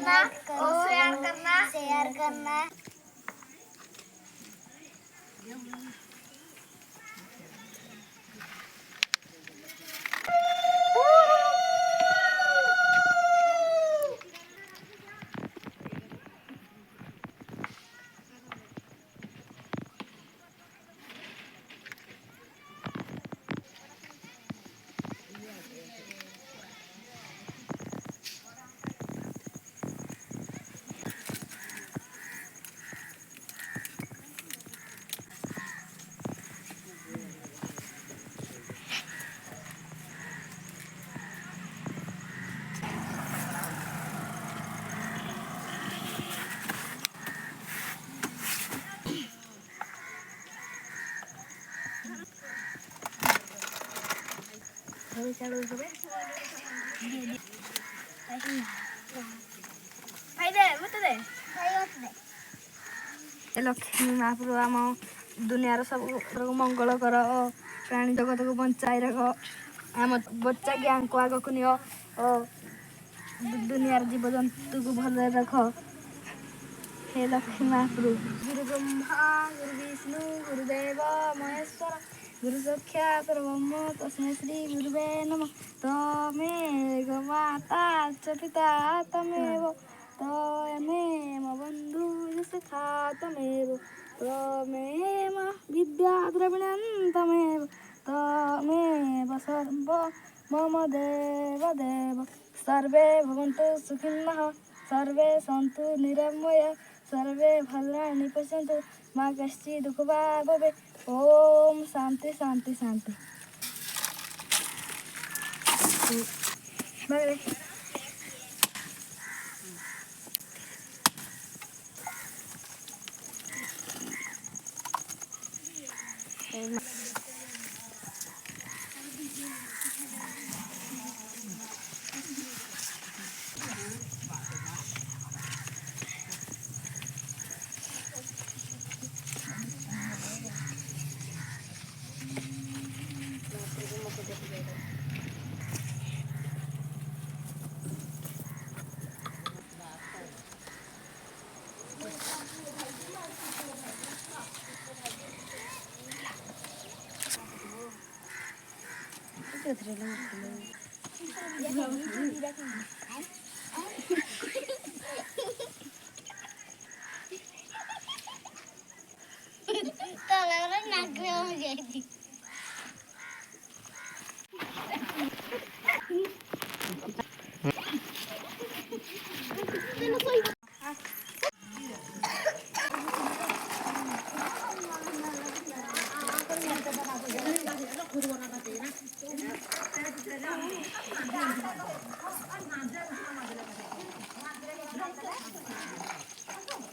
करना और शेयर करना। लक्ष्मी महाप्रभु आम दुनियार सब मंगल कर प्राणी जगत को बचाई रख आम बच्चा ज्ञान को आग को नियो दुनियार जीव जंतु को भल रख। हे लक्ष्मी महाप्रभु। गुरु ब्रह्मा गुरु विष्णु गुरुदेव महेश्वर गुरु साक्षात् परब्रह्म तस्मै श्री गुरुवे नमः। त्वमेव माता च पिता त्वमेव त्वमेव बन्धुः सखा त्वमेव त्वमेव विद्या द्रविणं त्वमेव त्वमेव सर्व मम देव देव। सर्वे भवन्तु सुखिनः सर्वे सन्तु निरामया सर्वे भद्राणि पश्यन्तु मा कश्चित् दुःखभाग् भवेत्। ओम शांति शांति शांति।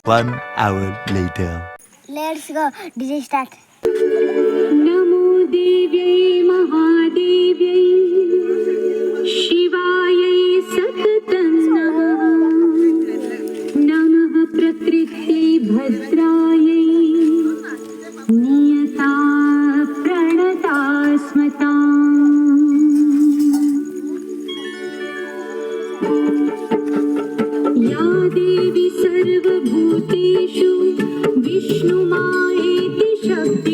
One hour later. Let's go. DJ start. नमो देव्यै महादेव्यै शिवायै सततं नमः प्रकृत्यै भद्रायै नियता प्रणता स्मताम् या देवी सर्वभूतेषु विष्णुमायेति शक्ति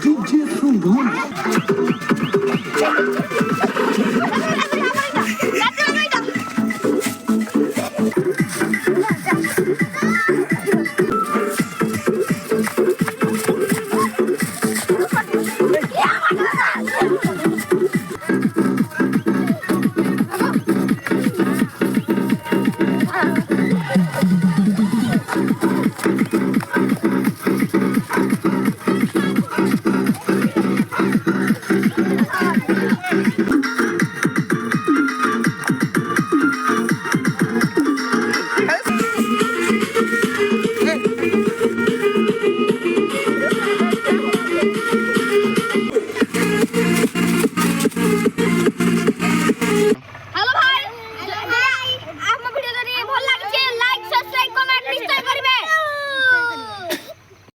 DJ Sungguh